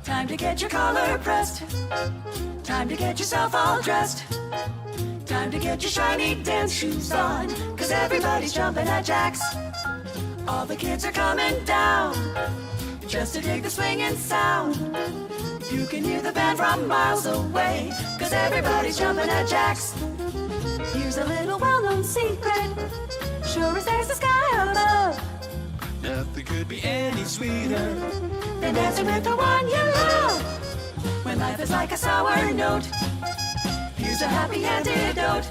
Time to get your collar pressed. Time to get yourself all dressed. Time to get your shiny dance shoes on, 'cause everybody's jumping at Jax. All the kids are coming down just to dig the swinging sound. You can hear the band from miles away, 'cause everybody's jumping at Jax. Here's a little well-known secret, sure as there's the sky above. Nothing could be any sweeter than dancing with the one you love. When life is like a sour note, here's a happy antidote.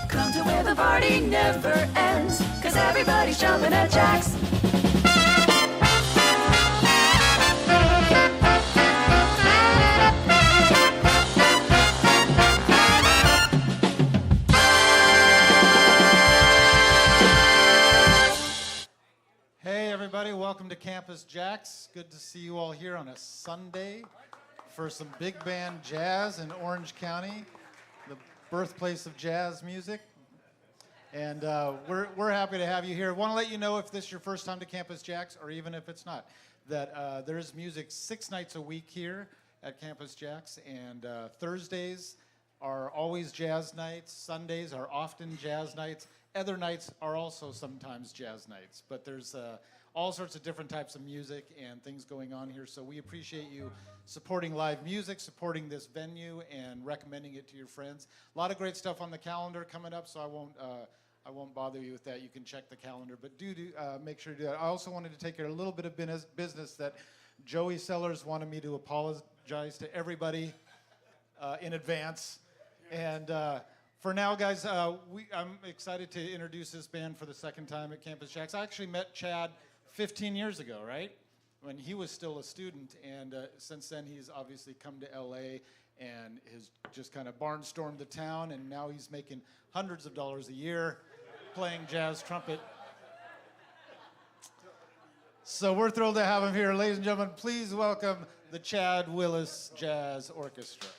Come to where the party never ends, 'cause everybody's jumping at Jax. Hey everybody, welcome to Campus JAX. Good to see you all here on a Sunday for some big band jazz in Orange County, the birthplace of jazz music. And we're happy to have you here. Want to let you know, if this is your first time to Campus JAX, or even if it's not, that there's music 6 nights a week here at Campus JAX, and Thursdays are always jazz nights, Sundays are often jazz nights, other nights are also sometimes jazz nights, but there's all sorts of different types of music and things going on here, so we appreciate you supporting live music, supporting this venue, and recommending it to your friends. A lot of great stuff on the calendar coming up, so I won't bother you with that. You can check the calendar, but do make sure to do that. I also wanted to take care of a little bit of business that Joey Sellers wanted me to apologize to everybody in advance. And for now, guys, I'm excited to introduce this band for the second time at Campus JAX. I actually met Chad 15 years ago, right? When he was still a student, and since then he's obviously come to LA and has just kind of barnstormed the town, and now he's making hundreds of dollars a year playing jazz trumpet. So we're thrilled to have him here. Ladies and gentlemen, please welcome the Chad Willis Jazz Orchestra.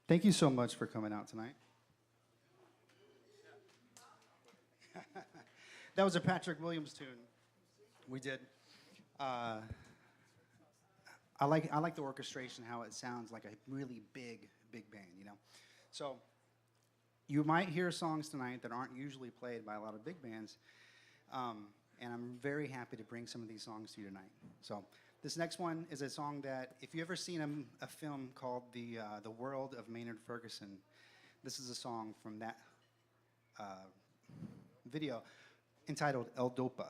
Thank you so much for coming out tonight. That was a Patrick Williams tune. We did. I like the orchestration, how it sounds like a really big band, you know. So you might hear songs tonight that aren't usually played by a lot of big bands, and I'm very happy to bring some of these songs to you tonight. So this next one is a song that, if you've ever seen a film called The World of Maynard Ferguson, this is a song from that video entitled El Dopa.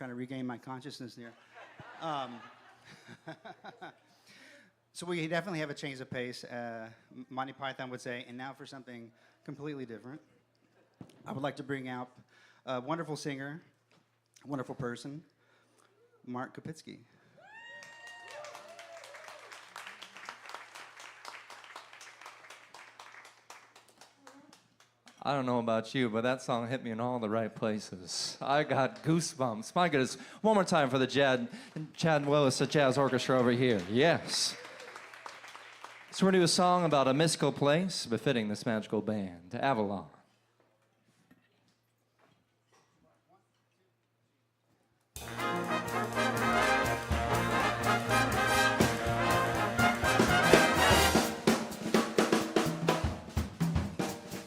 trying to regain my consciousness here. So we definitely have a change of pace. Monty Python would say, and now for something completely different. I would like to bring out a wonderful singer, a wonderful person, Mark KOPITZKE. I don't know about you, but that song hit me in all the right places. I got goosebumps. My goodness. One more time for the Chad Willis Jazz Orchestra over here. Yes. So we're going to do a song about a mystical place befitting this magical band, Avalon.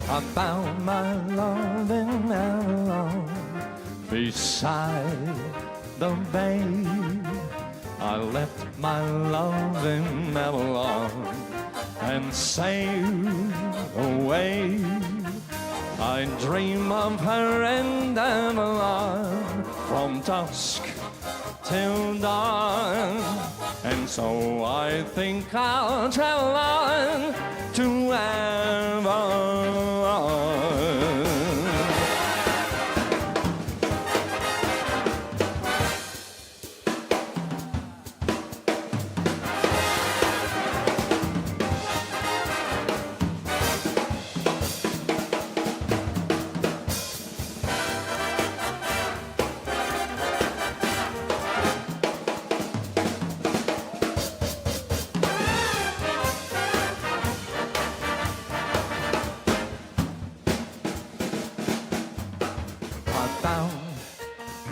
I found my love in Avalon, beside the bay. I left my love in Avalon and sailed away. I dream of her in Avalon from dusk till dawn, and so I think I'll travel on to Avalon.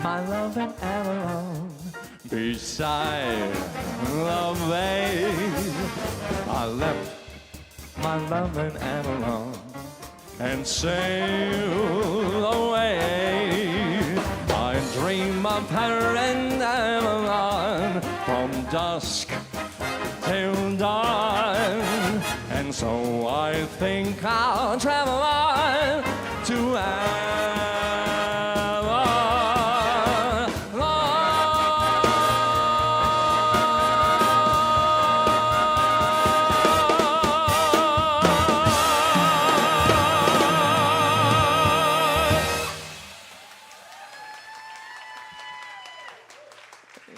My love in Avalon, beside the bay. I left my love in Avalon and sailed away. I dream of her in Avalon from dusk till dawn, and so I think I'll travel on to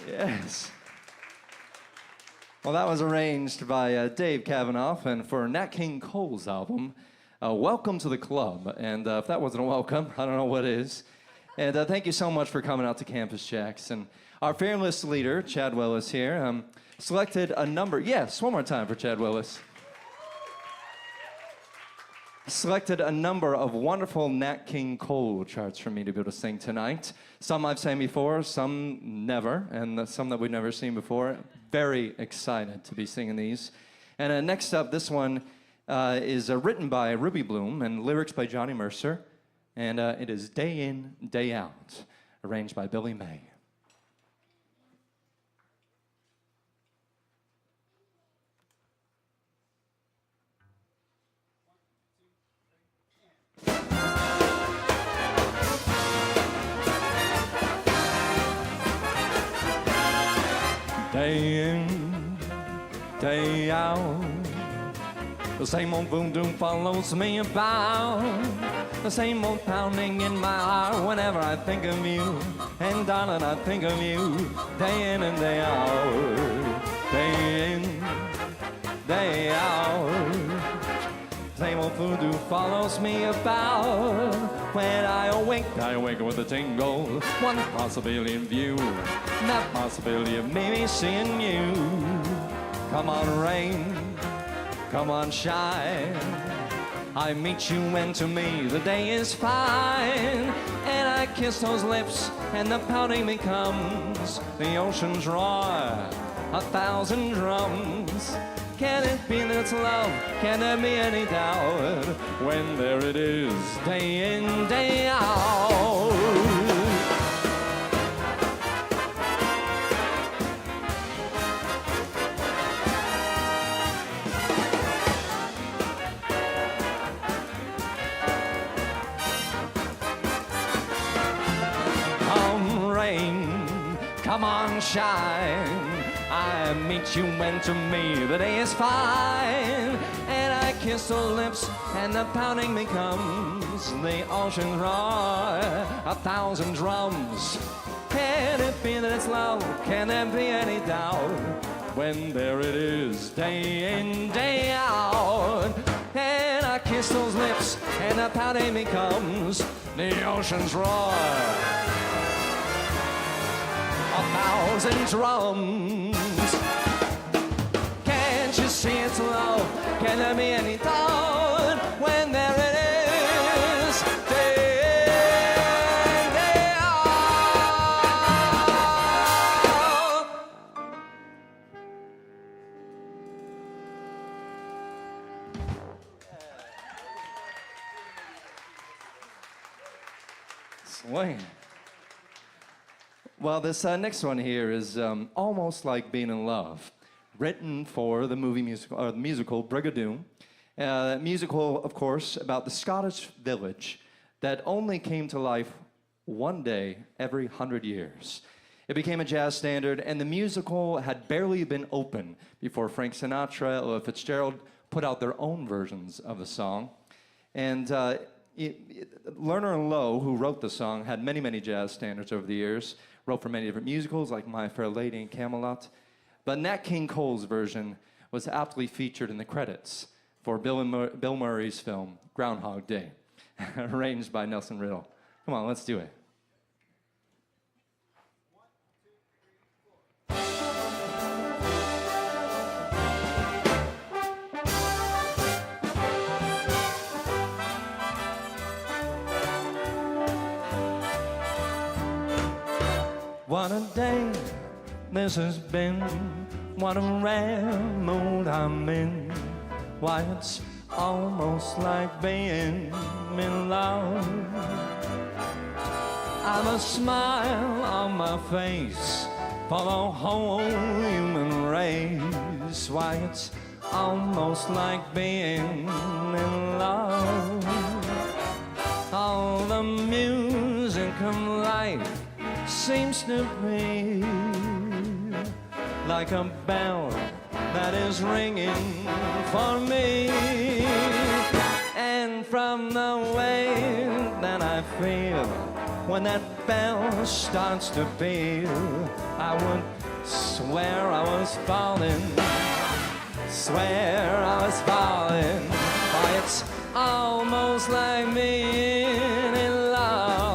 Yes. Well, that was arranged by Dave Kavanaugh, and for Nat King Cole's album, Welcome to the Club. And if that wasn't a welcome, I don't know what is. And thank you so much for coming out to Campus Jax. And our fearless leader, Chad Willis here, selected a number. Yes, one more time for Chad Willis. Selected a number of wonderful Nat King Cole charts for me to be able to sing tonight. Some I've sang before, some never, and some that we've never seen before. Very excited to be singing these. And next up, this one is written by Ruby Bloom and lyrics by Johnny Mercer. And it is Day In, Day Out, arranged by Billy May. Day in, day out, the same old voodoo follows me about. The same old pounding in my heart whenever I think of you. And darling, I think of you day in and day out. Day in, day out. Same old voodoo follows me about. When I wake with a tingle. One possibility in view, that possibility of maybe seeing you. Come on, rain, come on, shine. I meet you and to me the day is fine. And I kiss those lips and the pounding becomes the ocean's roar, 1,000 drums. Can it be that it's love? Can there be any doubt when there it is, day in, day out? Come rain, sunshine. I meet you and to me the day is fine. And I kiss her lips and the pounding becomes the ocean's roar. 1,000 drums. Can it be that it's love? Can there be any doubt? When there it is, day in, day out. And I kiss those lips and the pounding becomes the ocean's roar. 1,000 drums. Can't you see it's love? Can there be any doubt? When there it is, day in, day out. Swing. Well, this next one here is almost like being in love, written for the musical Brigadoon. Musical, of course, about the Scottish village that only came to life one day every 100 years. It became a jazz standard, and the musical had barely been open before Frank Sinatra or Fitzgerald put out their own versions of the song. And Lerner and Lowe, who wrote the song, had many, many jazz standards over the years, wrote for many different musicals like My Fair Lady and Camelot. But Nat King Cole's version was aptly featured in the credits for Bill Murray's film, Groundhog Day, arranged by Nelson Riddle. Come on, let's do it. What a day this has been, what a rare mood I'm in. Why, it's almost like being in love. I've a smile on my face for the whole human race. Why, it's almost like being in love. All the music of life seems to be like a bell that is ringing for me. And from the way that I feel when that bell starts to peal, I would swear I was falling, swear I was falling. Why, it's almost like being in love.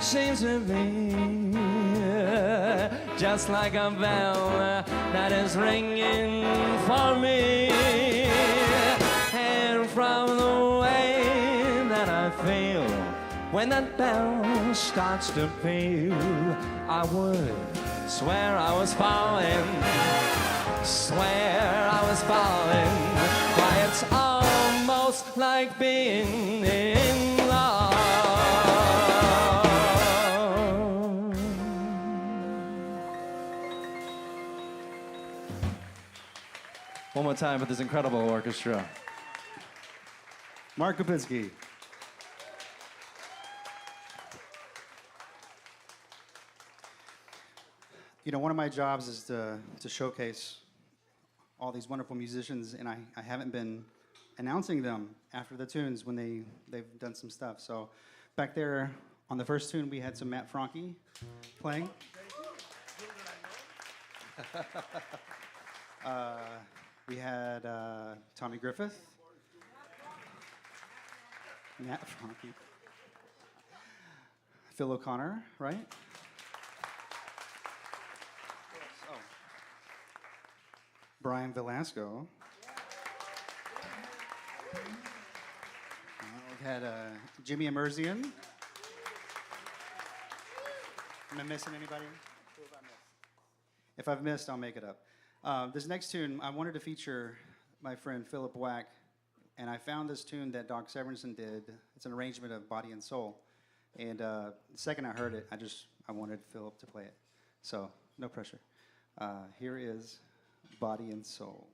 Seems to be just like a bell that is ringing for me. And from the way that I feel when that bell starts to peal, I would swear I was falling, swear I was falling. Why, it's almost like being in love. One more time with this incredible orchestra. Mark KOPITZKE. You know, one of my jobs is to showcase all these wonderful musicians, and I haven't been announcing them after the tunes when they've done some stuff. So back there on the first tune, we had some Matt Franke playing. We had Tommy Griffith, Matt Franke, Phil O'Connor, right? Oh. Brian Velasco. We had Jimmy Emerzian. Am I missing anybody? If I've missed, I'll make it up. This next tune, I wanted to feature my friend Philip Wack, and I found this tune that Doc Severinsen did. It's an arrangement of Body and Soul. And the second I heard it, I wanted Philip to play it. So, no pressure. Here is Body and Soul.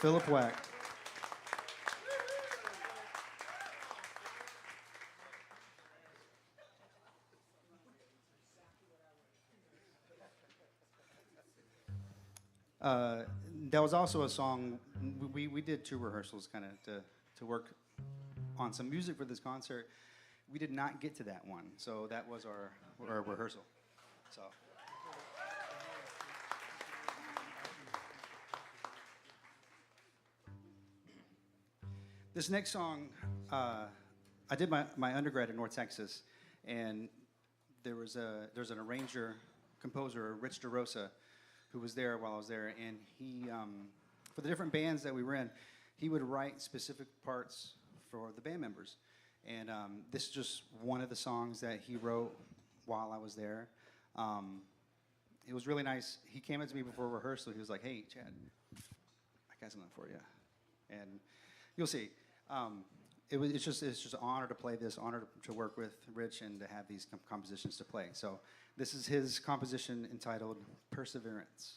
Philip Wack. That was also a song, we did 2 rehearsals kind of to work on some music for this concert. We did not get to that one, so that was our rehearsal. So. This next song, I did my undergrad in North Texas, and there's an arranger, composer, Rich DeRosa, who was there while I was there, and he, for the different bands that we were in, he would write specific parts for the band members. And this is just one of the songs that he wrote while I was there. It was really nice. He came up to me before rehearsal. He was like, "Hey, Chad, I got something for you." And you'll see. It's just an honor to play this, honor to work with Rich and to have these compositions to play. So this is his composition entitled Perseverance.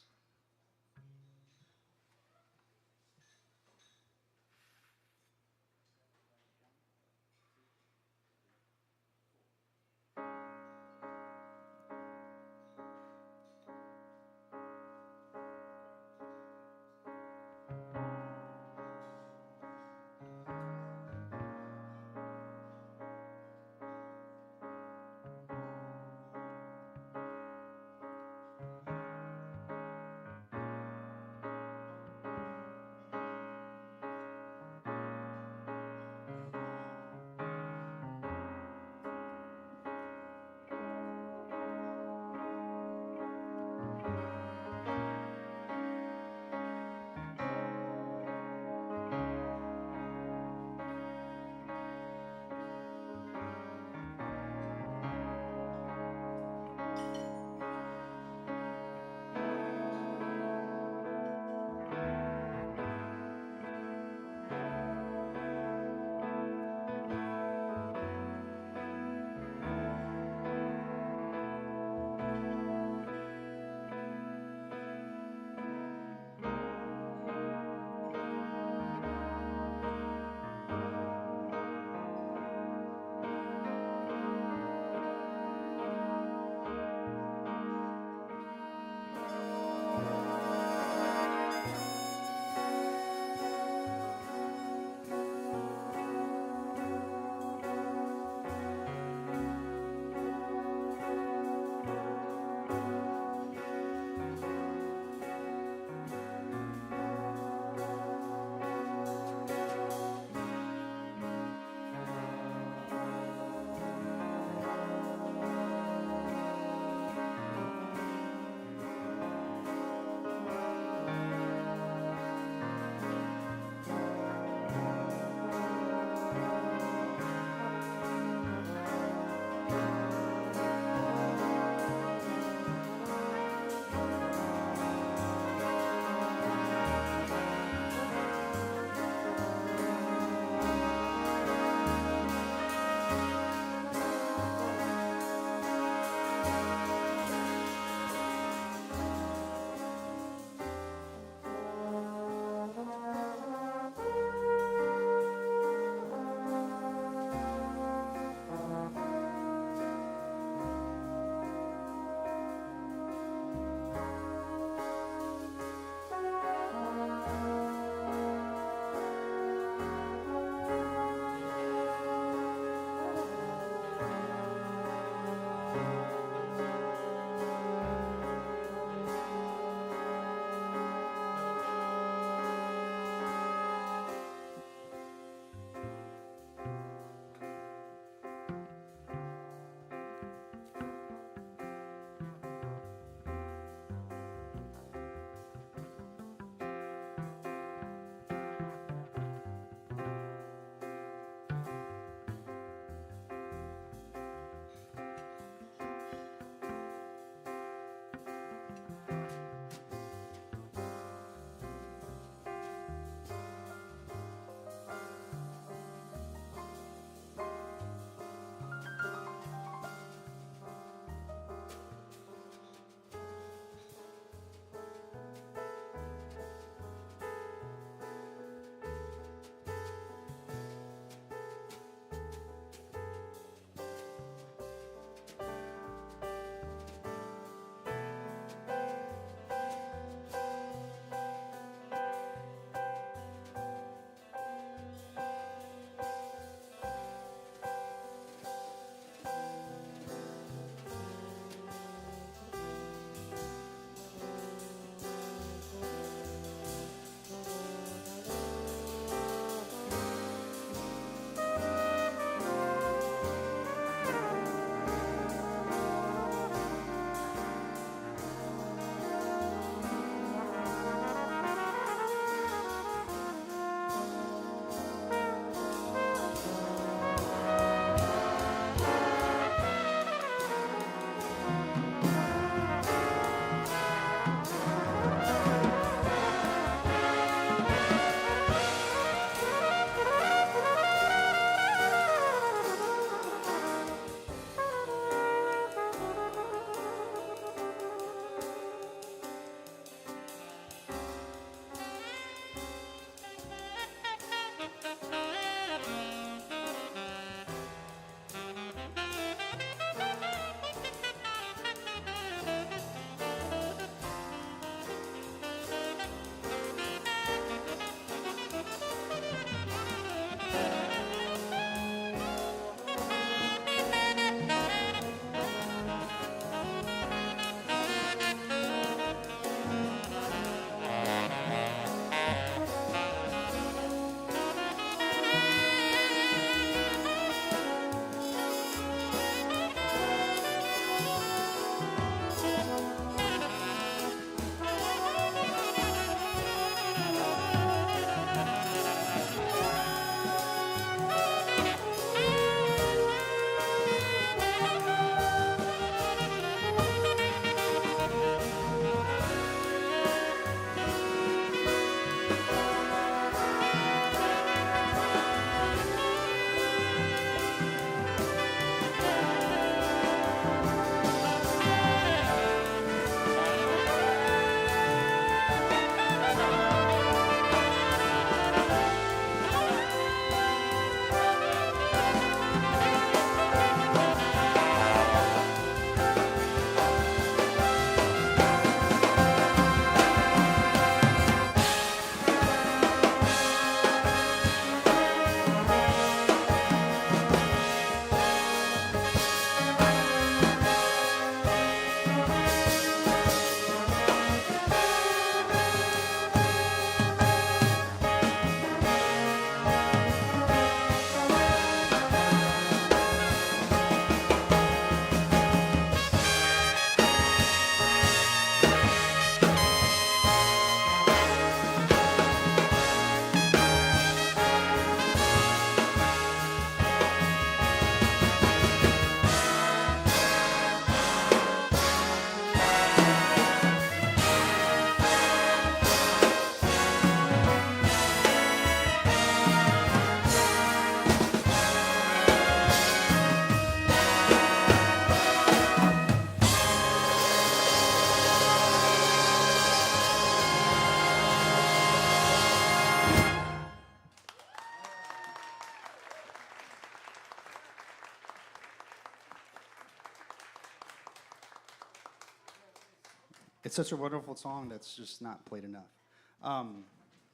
It's such a wonderful song that's just not played enough.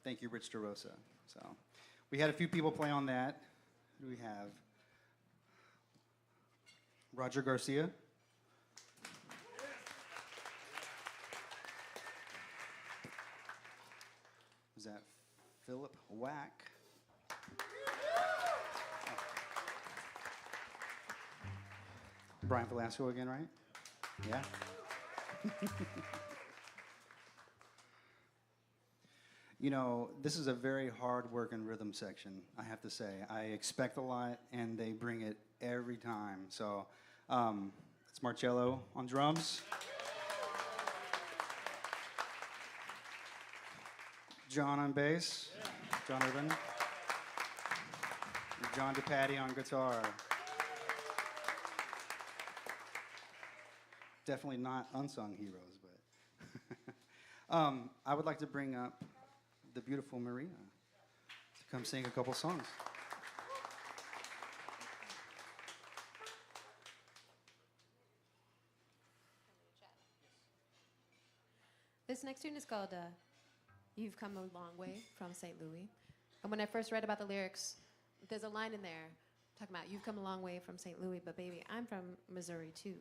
Thank you, Rich DeRosa. So we had a few people play on that. Who do we have? Roger Garcia. Was that Philip Wack? Brian Velasco again, right? Yeah. You know, this is a very hard working rhythm section, I have to say. I expect a lot, and they bring it every time. So it's Marcello on drums. John on bass. John Urban. John DePatty on guitar. Definitely not unsung heroes, but I would like to bring up the beautiful Maria to come sing a couple songs. This next tune is called You've Come a Long Way from St. Louis. And when I first read about the lyrics, there's a line in there talking about you've come a long way from St. Louis, but baby, I'm from Missouri too.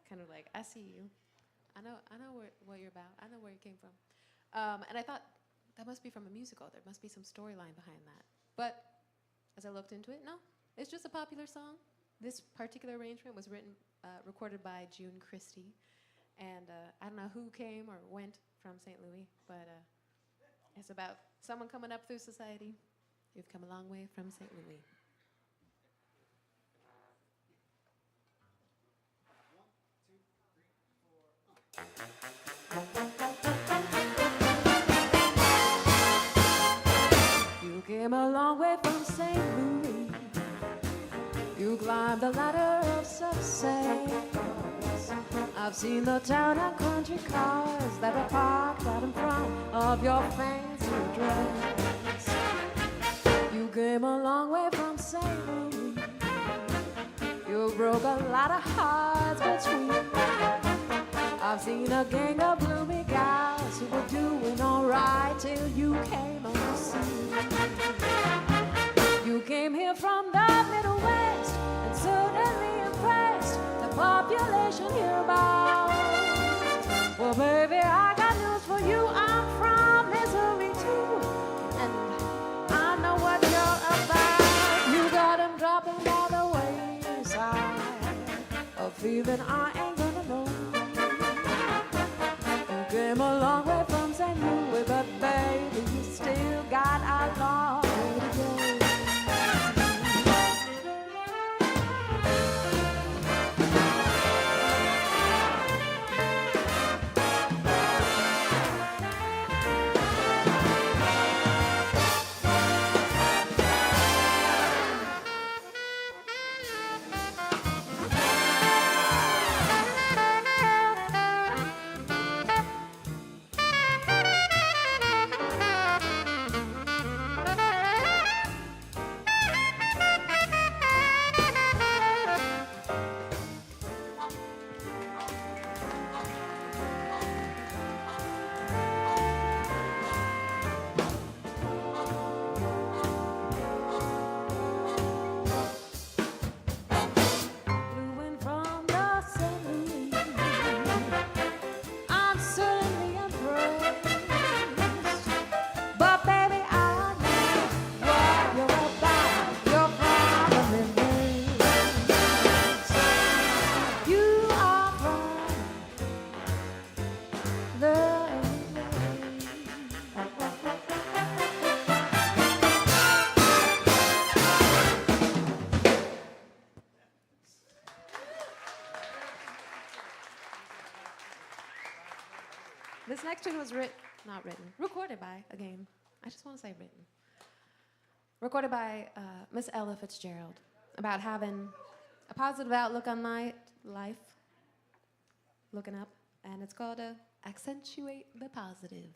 Kind of like, I see you. I know what you're about. I know where you came from. And I thought, that must be from a musical. There must be some storyline behind that. But as I looked into it, no. It's just a popular song. This particular arrangement was recorded by June Christie. And I don't know who came or went from St. Louis, but it's about someone coming up through society. You've come a long way from St. Louis. You came a long way from St. Louis. You climbed the ladder of success. I've seen the town and country cars that are parked right in front of your fancy dress. You came a long way from St. Louis. You broke a lot of hearts between. I've seen a gang of gloomy guys who were doing all right till you came on the scene. You came here from the Middle West and certainly impressed the population hereabout. Well, baby, I got news for you. I'm from Missouri too, and I know what you're about. You got 'em dropping by the wayside, a feeling I ain't gonna know. You came a long way from St. Louis, but baby, you still got a long way to go. This next tune was recorded by, again, I just want to say written. Recorded by Miss Ella Fitzgerald about having a positive outlook on life, looking up, and it's called Accentuate the Positive.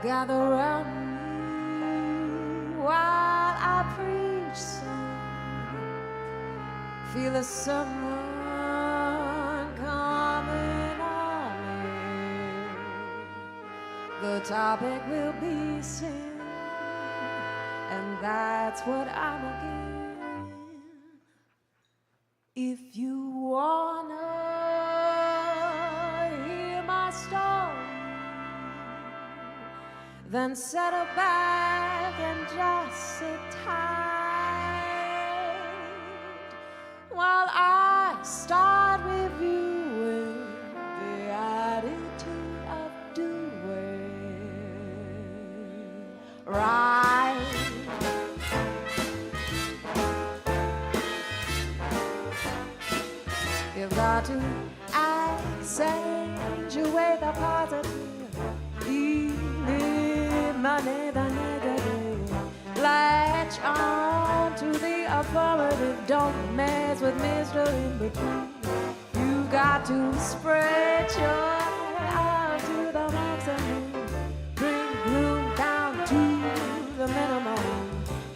gather around me while I preach some. Feel the sun coming on me. The topic will be sin, and that's what I'm again. If you wanna hear my story, then settle back and just sit tight while I start reviewing the attitude of doing right. You've got to accentuate the positive, eliminate the negative. Latch on to the affirmative, don't mess with Mr. In Between. You got to spread your out to the maximum, bring gloom down to the minimum.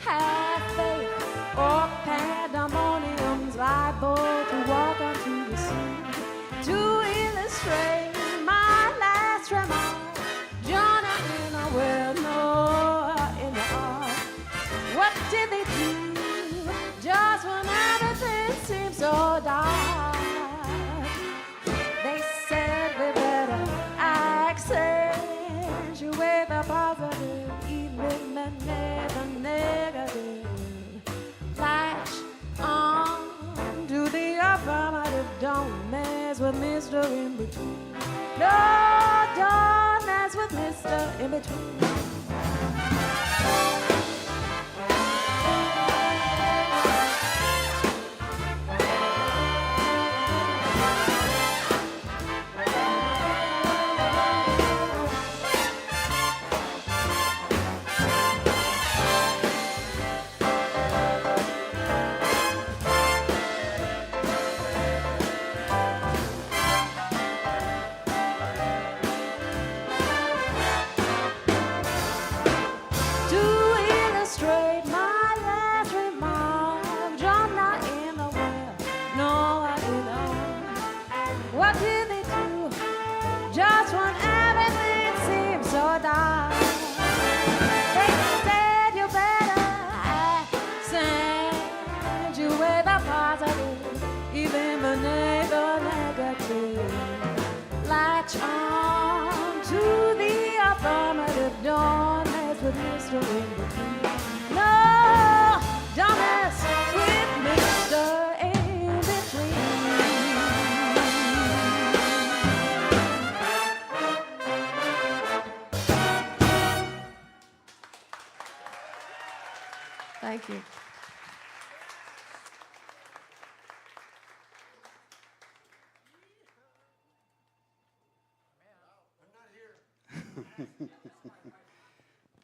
Have faith or pandemonium's liable to walk onto the sea. To illustrate my last remark, Jonah in a well, Noah in the ark. What did they do just when everything seemed so dark? They said we better accentuate the positive, eliminate the negative. Latch on to the affirmative, don't mess with Mr. In Between. No, don't mess with Mr. In Between. Latch on to the affirmative, don't mess with Mr. In Between. No, don't mess with Mr. In Between. Thank you.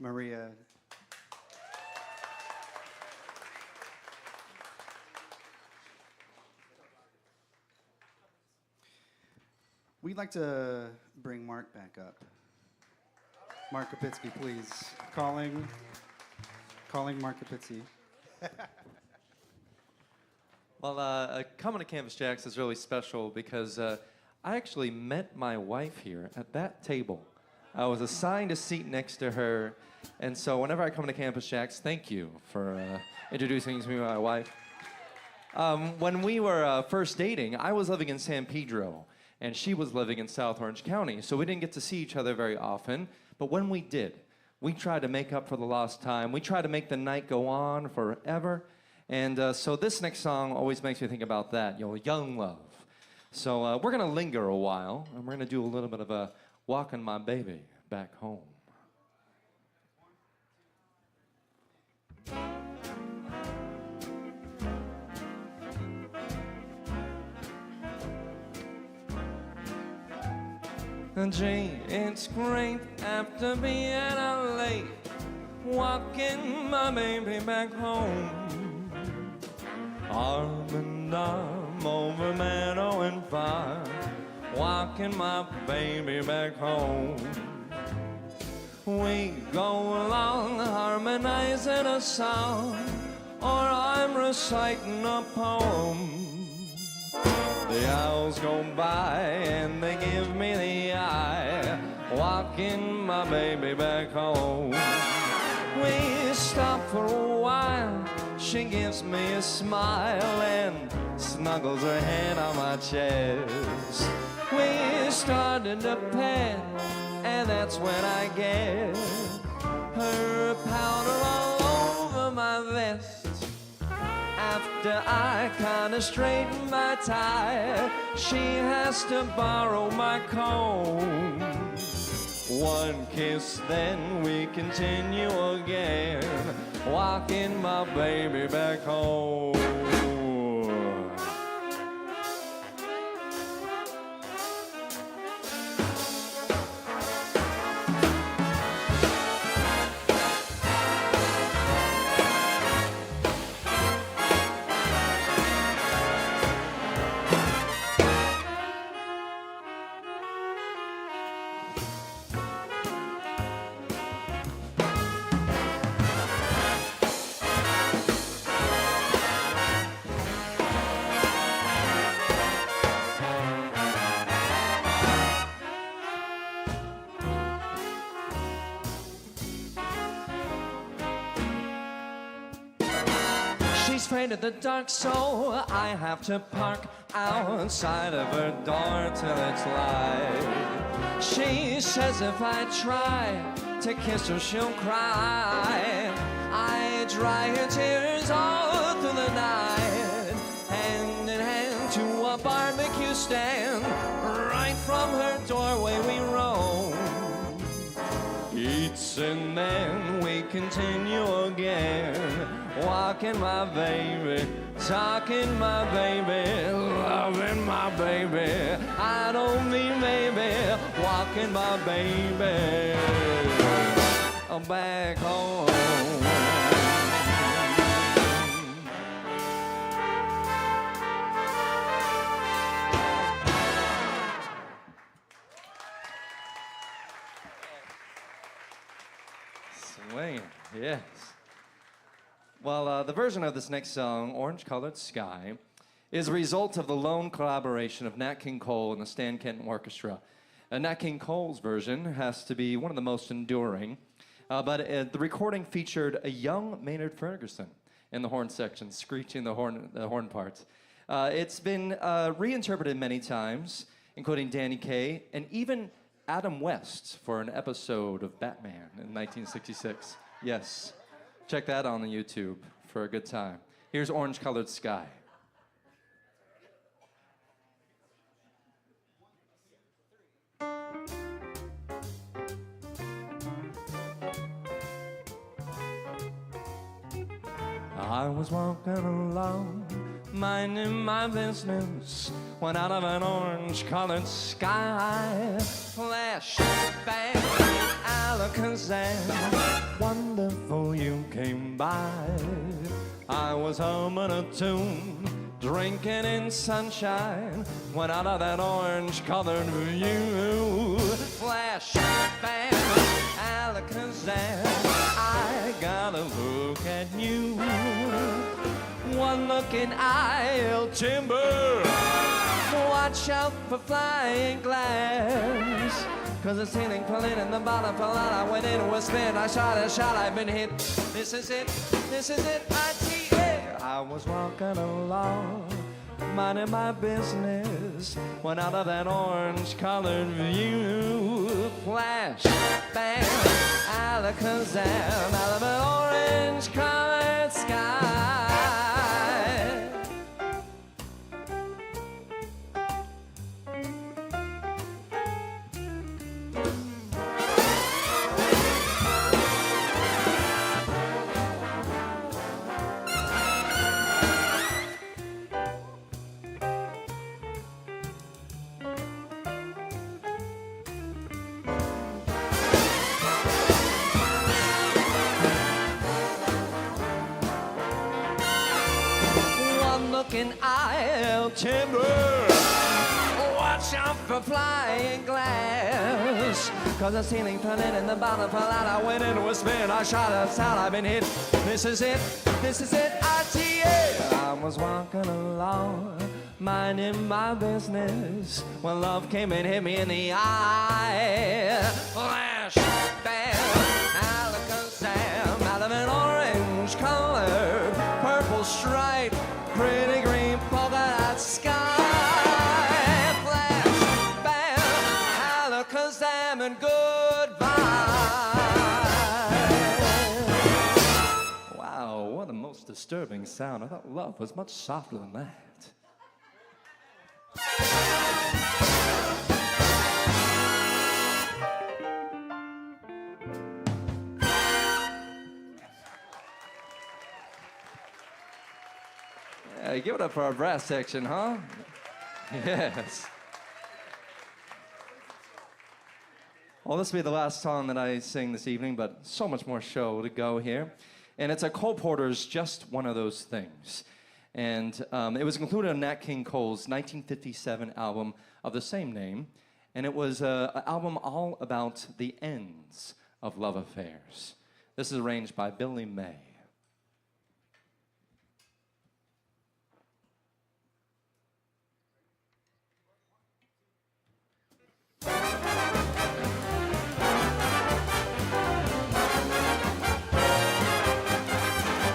Maria. We'd like to bring Mark back up. Mark KOPITZKE, please. Calling Mark KOPITZKE. Well, coming to Campus Jax is really special because I actually met my wife here at that table. I was assigned a seat next to her, and so whenever I come to Campus Jax, thank you for introducing me to my wife. When we were first dating, I was living in San Pedro, and she was living in South Orange County, so we didn't get to see each other very often, but when we did, we tried to make up for the lost time. We tried to make the night go on forever, and so this next song always makes me think about that, you know, young love. So we're gonna linger a while, and we're gonna do a little bit of a walking my baby back home. Gee, it's great after being out late, walking my baby back home. Arm in arm over meadow and fire, walking my baby back home. We go along harmonizing a song, or I'm reciting a poem. The hours go by and they give me the eye, walking my baby back home. We stop for a while, she gives me a smile and snuggles her head on my chest. We started to pet, and that's when I get her powder all over my vest. After I kinda straighten my tie, she has to borrow my comb. One kiss, then we continue again, walking my baby back home. She's afraid of the dark, so I have to park outside of her door till it's light. She says if I try to kiss her, she'll cry. I dry her tears all through the night, hand in hand to a barbecue stand. Right from her doorway we roam. Eats and then we continue again, walking my baby, talking my baby, loving my baby. I don't mean maybe, walking my baby back home. Swing, yes. Well, the version of this next song, Orange Colored Sky, is a result of the lone collaboration of Nat King Cole and the Stan Kenton Orchestra. Nat King Cole's version has to be one of the most enduring, but the recording featured a young Maynard Ferguson in the horn section, screeching the horn parts. It's been reinterpreted many times, including Danny Kaye and even Adam West for an episode of Batman in 1966. Yes. Check that on the YouTube for a good time. Here's Orange Colored Sky. I was walking along, minding my business, when out of an orange-colored sky, flash, bang, Alakazam, wonderful you came by. I was humming a tune, drinking in sunshine, when out of that orange-colored view, flash, bang, Alakazam, I gotta look at you. One look and I'll timber. Watch out for flying glass, 'cause the ceiling pulling and the bottom fell out. I went into a spin, I shot a shot, I've been hit. This is it, I-T-A. I was walking along, minding my business, when out of that orange-colored view, flash, bang, Alakazam, out of an orange-colored sky. And I'll timber. Watch out for flying glass. Cause the ceiling fell in and the bottom fell out. I went into a spin, I shot a sound, I've been hit. This is it, RTA. I was walking along, minding my business, when love came and hit me in the eye. Flash, bam, Alakazam, out of an orange color, purple stripe, pretty green polka dot sky. Flash, bam, Alakazam, and goodbye. Wow, what a most disturbing sound. I thought love was much softer than that. Yeah, give it up for our brass section, huh? Yes. Well, this will be the last song that I sing this evening, but so much more show to go here. And it's a Cole Porter's Just One of Those Things. And it was included on Nat King Cole's 1957 album of the same name. And it was an album all about the ends of love affairs. This is arranged by Billy May.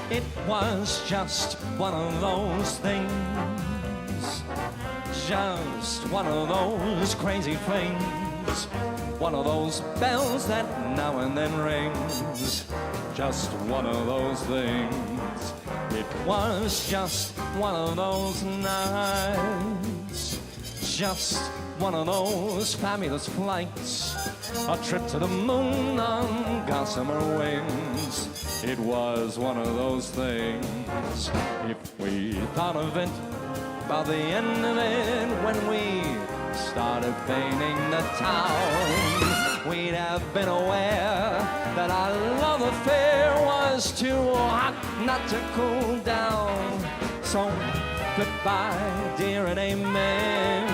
It was just one of those things, just one of those crazy flings, one of those bells that now and then rings, just one of those things. It was just one of those nights, just one of those fabulous flights, a trip to the moon on gossamer wings. It was one of those things. If we thought of it by the end of it, when we started painting the town, we'd have been aware that our love affair was too hot not to cool down. So goodbye, dear, and amen.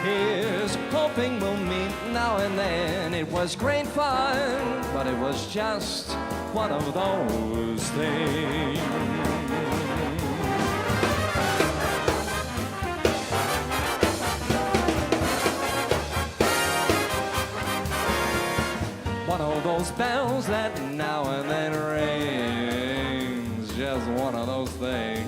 Here's hoping we'll meet now and then. It was great fun, but it was just one of those things. One of those bells that now and then rings, just one of those things.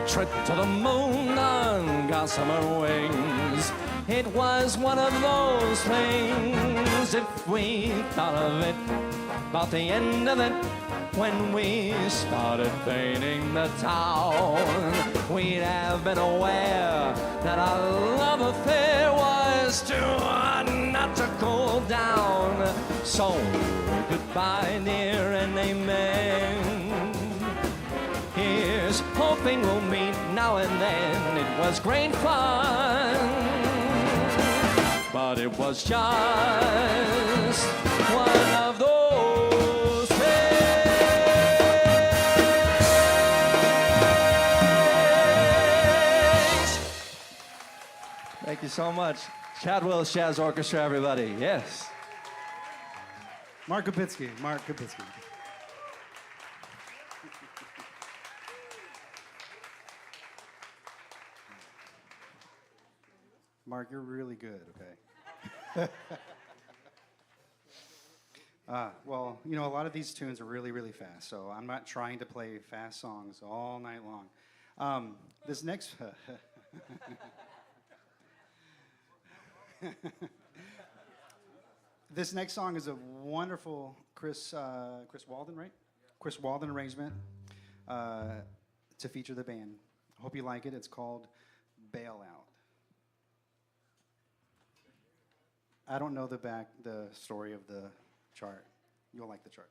Trip to the moon on gossamer wings. It was one of those things. If we thought of it, about the end of it, when we started painting the town, we'd have been aware that our love affair was too hot not to cool down. So goodbye, dear, and amen. Here's hoping we'll meet now and then. It was great fun, but it was just one of those things. Thank you so much. Chad Willis Jazz Orchestra, everybody. Yes. Mark Kopittzke. Mark, you're really good, okay? Well, you know, a lot of these tunes are really, really fast, so I'm not trying to play fast songs all night long. This next... This next song is a wonderful Chris Walden, right? Chris Walden arrangement to feature the band. I hope you like it. It's called Bailout. I don't know the story of the chart. You'll like the chart.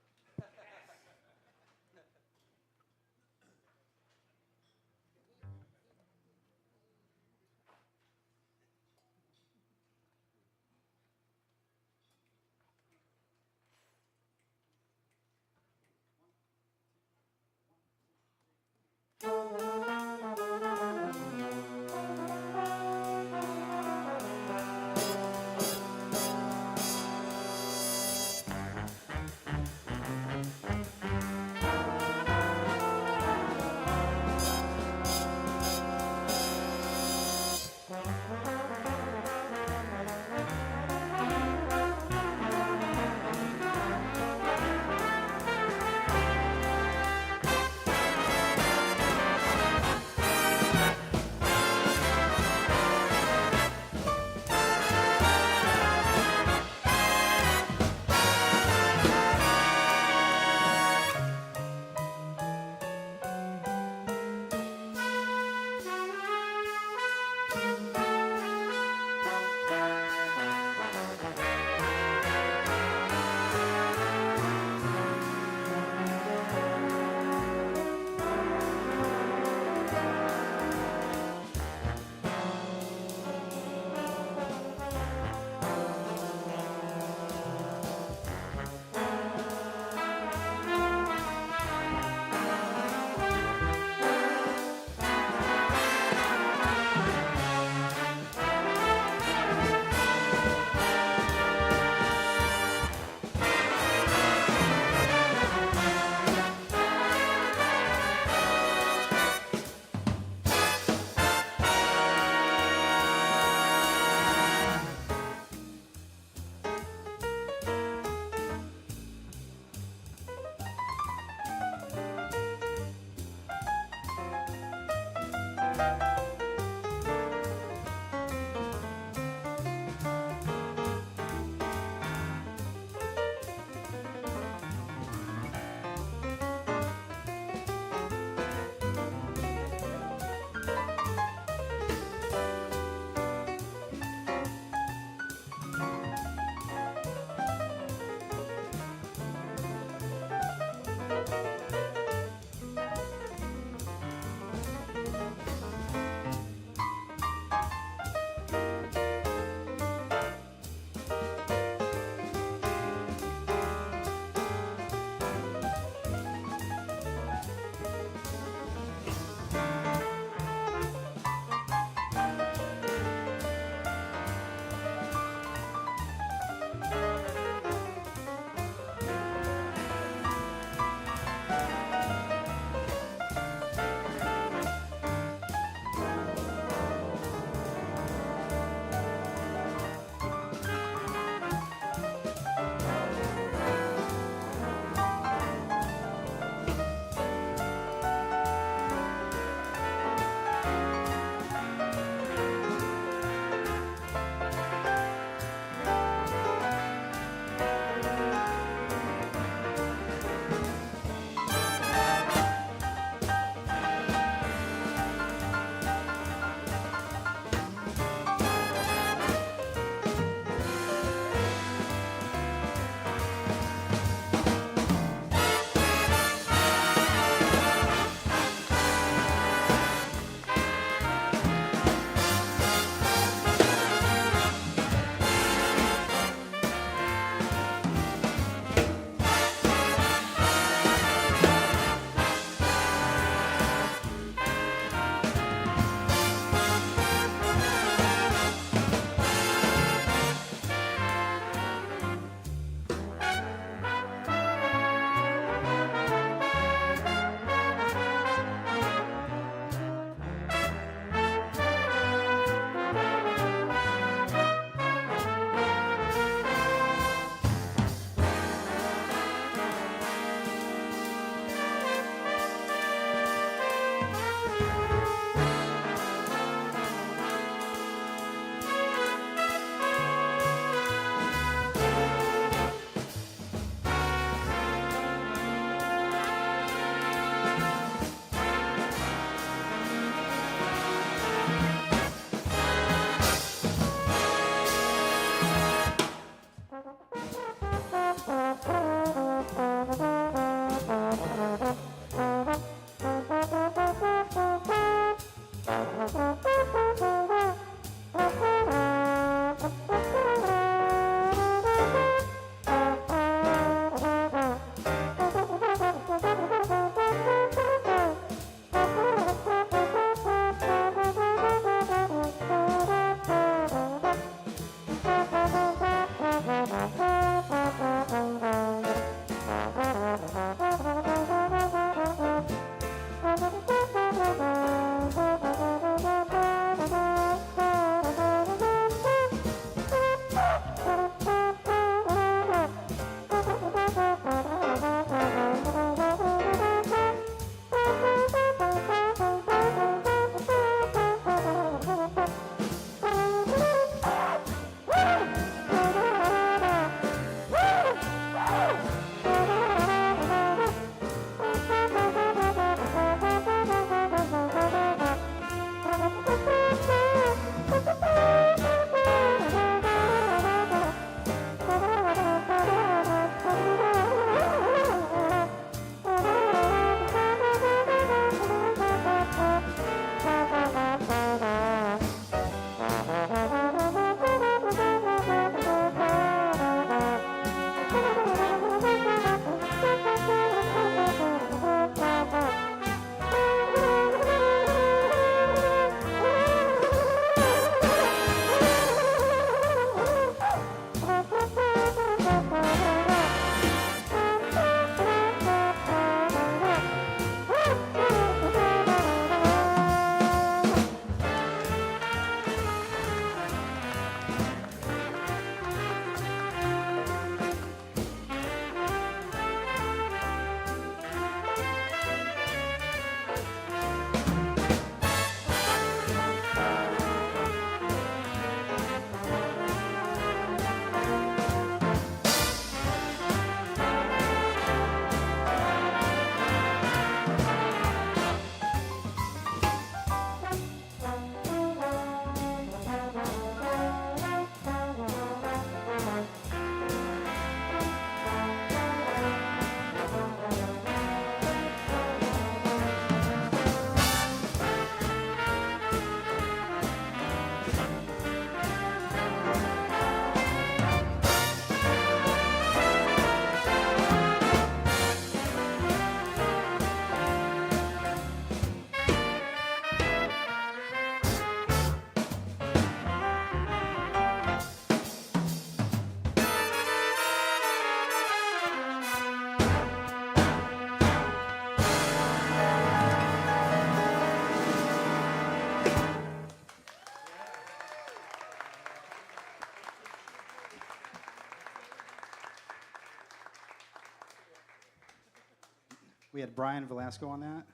We had Brian Velasco on that.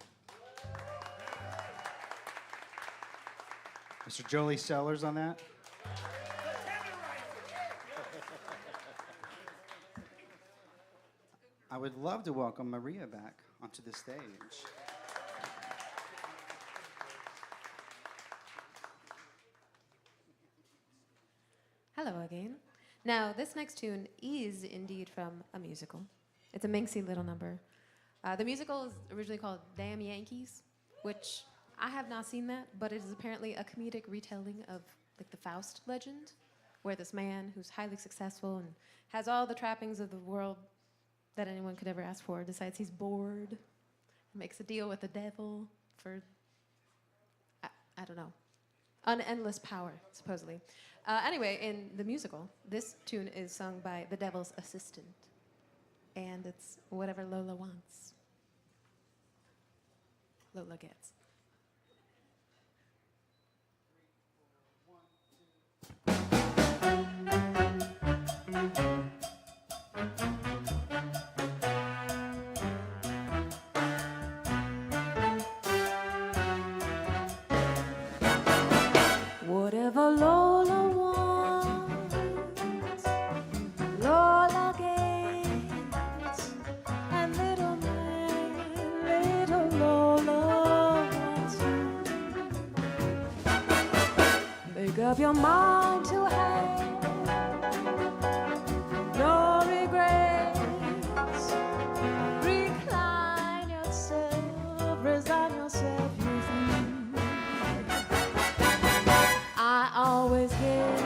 Mr. Jolie Sellers on that. I would love to welcome Maria back onto the stage. Hello again. Now, this next tune is indeed from a musical. It's a minxy little number. The musical is originally called Damn Yankees, which I have not seen that, but it is apparently a comedic retelling of like the Faust legend, where this man who's highly successful and has all the trappings of the world that anyone could ever ask for decides he's bored, and makes a deal with the devil for, I don't know, an endless power, supposedly. Anyway, in the musical, this tune is sung by the devil's assistant, and it's whatever Lola wants, Lola gets. Whatever Lola wants, Lola gets, and little man, little Lola wants you. Make up your mind to have no regrets. Recline yourself, resign yourself, you're free. I always get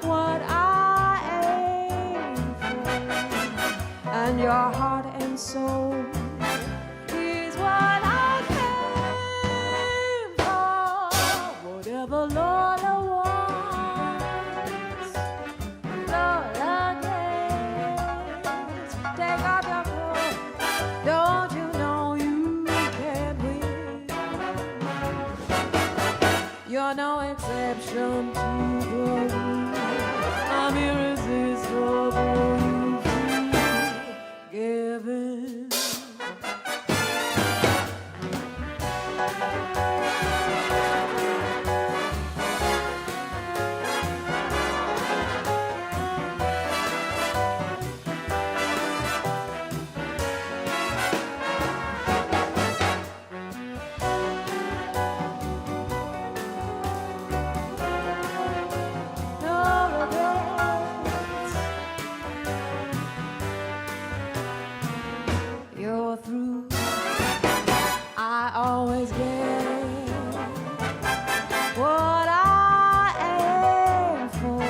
what I aim for, and your heart and soul is what I came for. Whatever Lola wants, Lola gets. Take off your clothes, don't you know you can win? You're no exception to the rule. I'm irresistible, you feel given. No regrets. You're through. I always get what I aim for,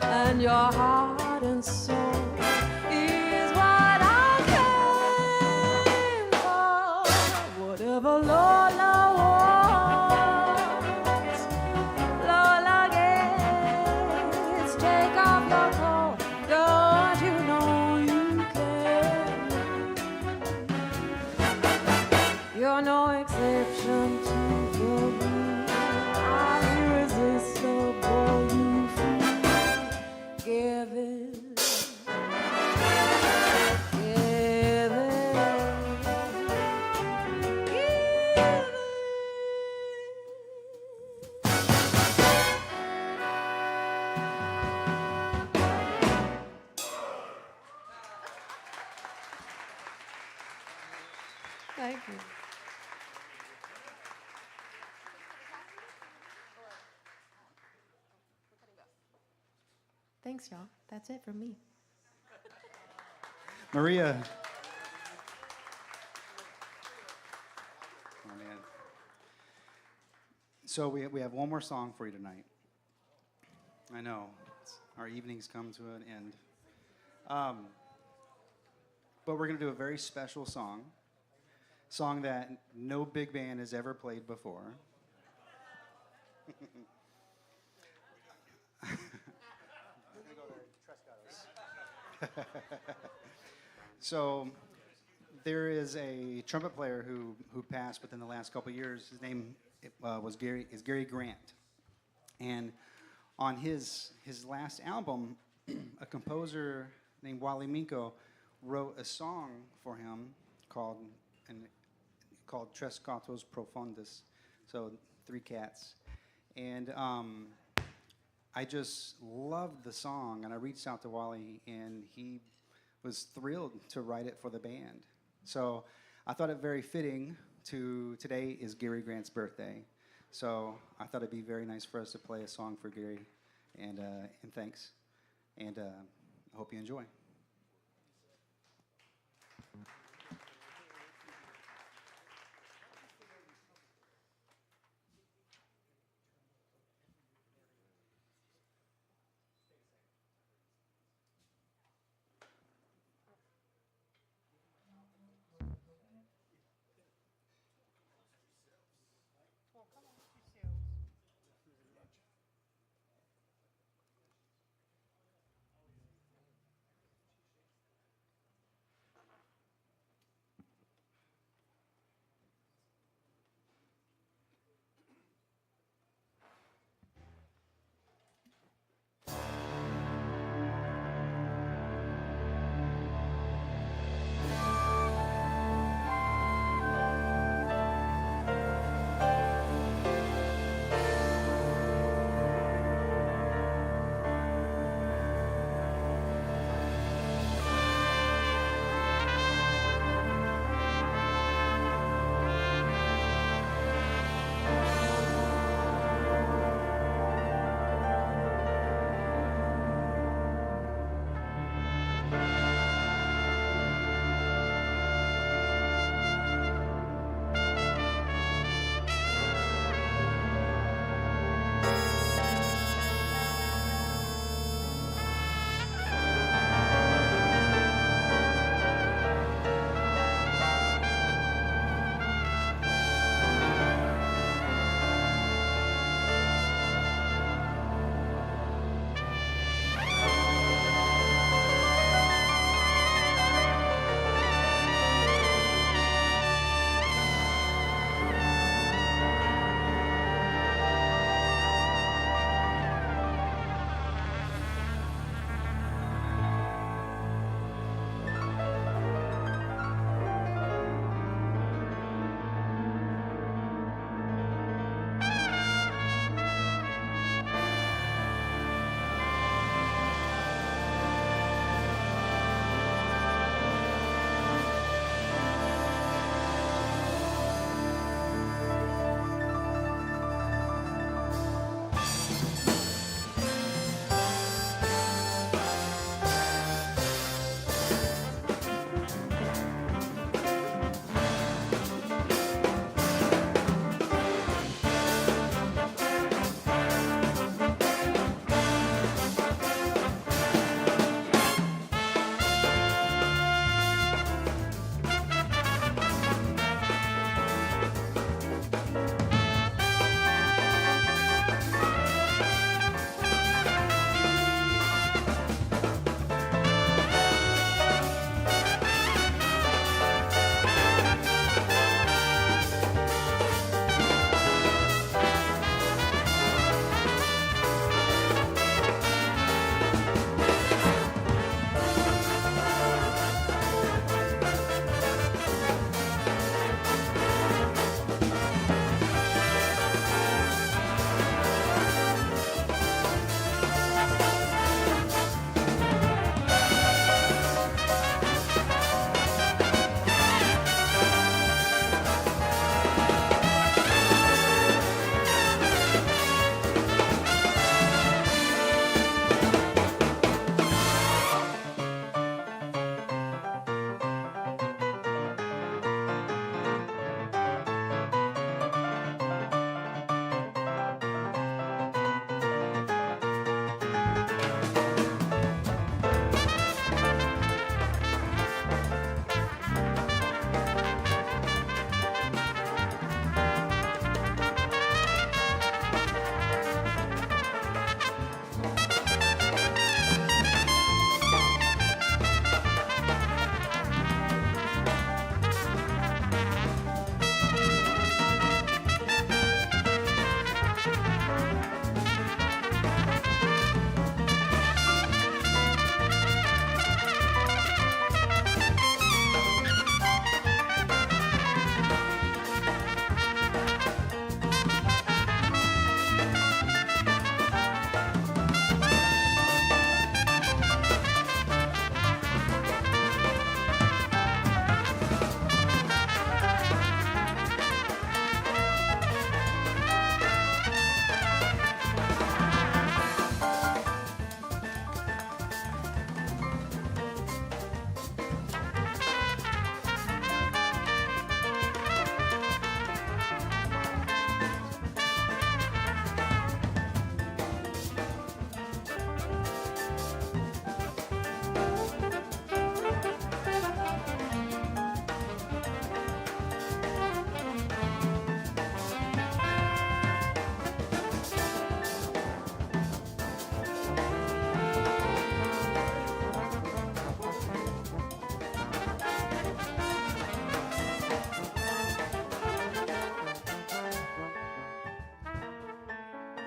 and your heart and soul is what I came for. Whatever Lola wants, Lola gets. Take off your coat, don't you know you can? You're no exception to the rule. I'm irresistible, you fool. Given. Thank you. Thanks, y'all. That's it from me. Maria. Oh, man. So we have one more song for you tonight. I know. Our evenings come to an end. But we're going to do a very special song. Song that no big band has ever played before. So there is a trumpet player who passed within the last couple of years. His name was Gary Grant, and on his last album, a composer named Wally Minko wrote a song for him called called Tres Gatos Profundis, so 3 cats. And I just loved the song, and I reached out to Wally, and he was thrilled to write it for the band. So I thought it very fitting to today is Gary Grant's birthday. So I thought it'd be very nice for us to play a song for Gary, and thanks. And I hope you enjoy.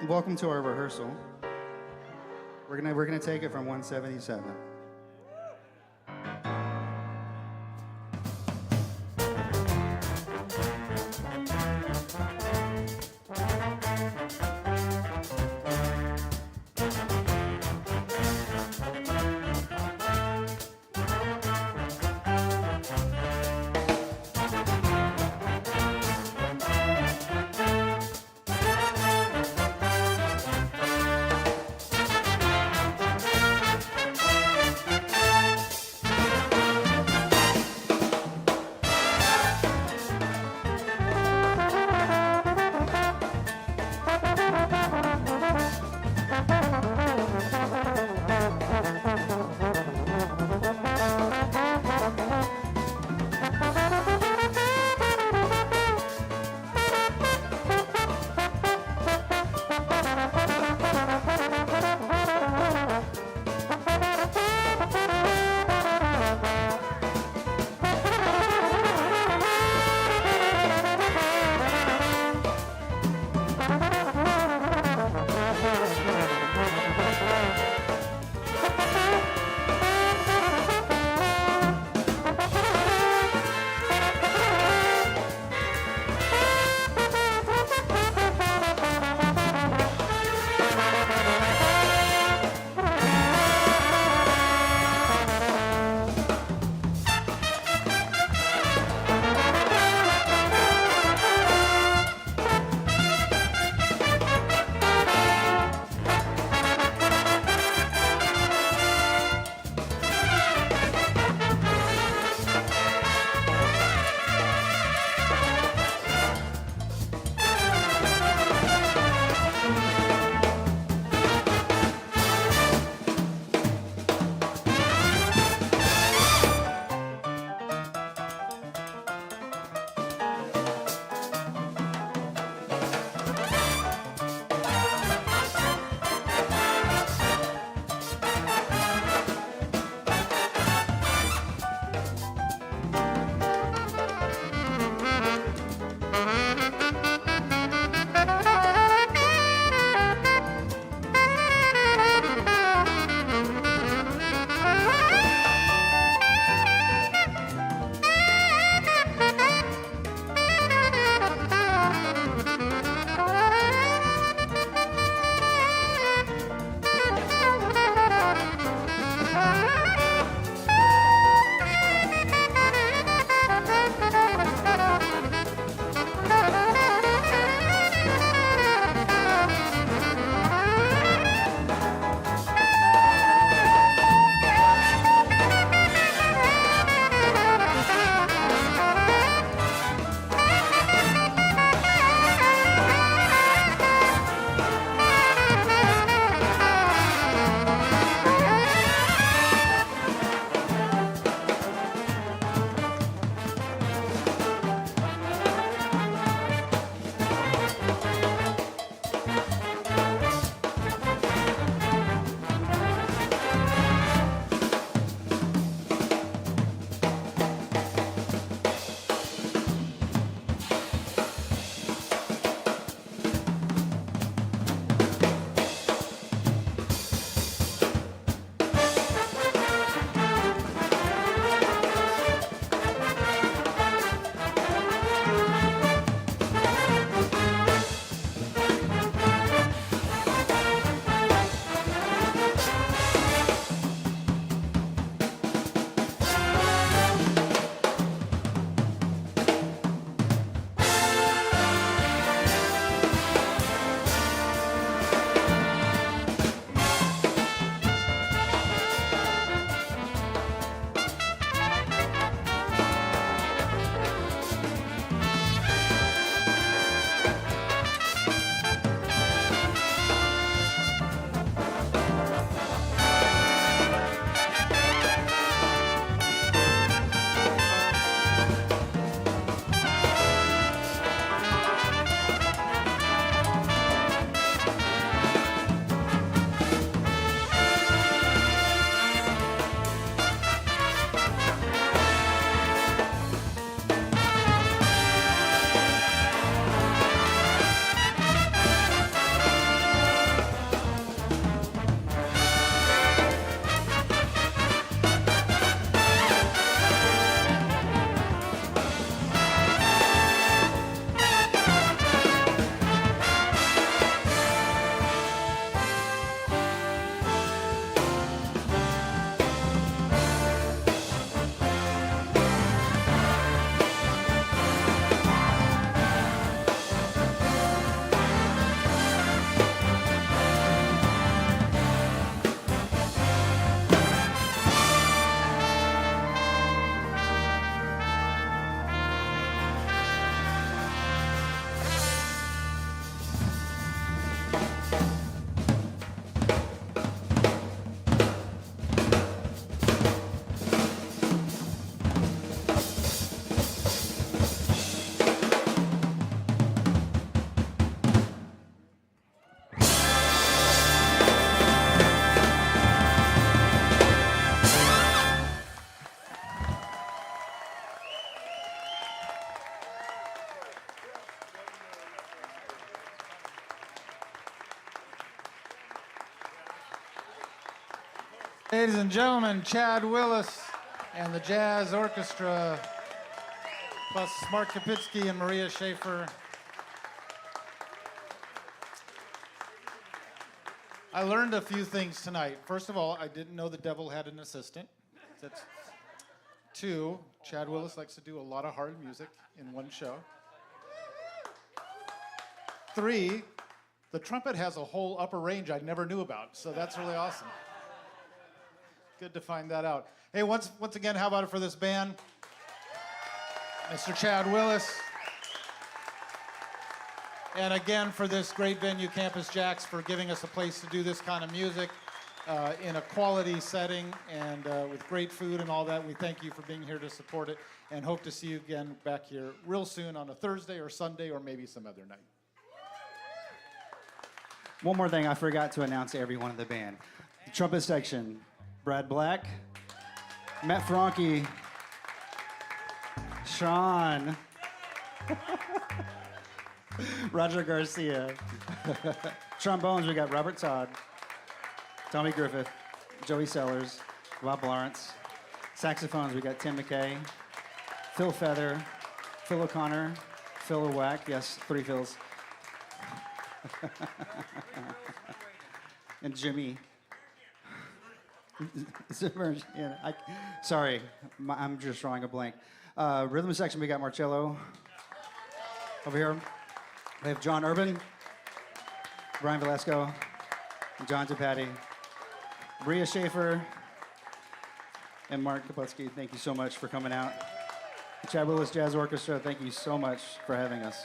welcome to our rehearsal. We're gonna take it from 177. Ladies and gentlemen, Chad Willis and the Jazz Orchestra, plus Mark KOPITZKE and Maria SCHAFER. I learned a few things tonight. First of all, I didn't know the devil had an assistant. That's 2, Chad Willis likes to do a lot of hard music in one show. 3, the trumpet has a whole upper range I never knew about, so that's really awesome. Good to find that out. Hey, once again, how about it for this band? Mr. Chad Willis. And again, for this great venue, Campus JAX, for giving us a place to do this kind of music in a quality setting and with great food and all that. We thank you for being here to support it and hope to see you again back here real soon on a Thursday or Sunday or maybe some other night. One more thing I forgot to announce to everyone in the band. The trumpet section, Brad Black, Matt Franke, Sean, Roger Garcia. Trombones, we got Robert Todd, Tommy Griffith, Joey Sellers, Bob Lawrence. Saxophones, we got Tim McKay, Phil Feather, Phil O'Connor, Phil Wack, yes, 3 Phils. And Jimmy. Yeah, sorry, I'm just drawing a blank. Rhythm section, we got Marcello over here. We have John Urban, Brian Velasco, and John DePatti, Maria SCHAFER, and Mark KOPITZKE. Thank you so much for coming out. Chad Willis Jazz Orchestra, thank you so much for having us.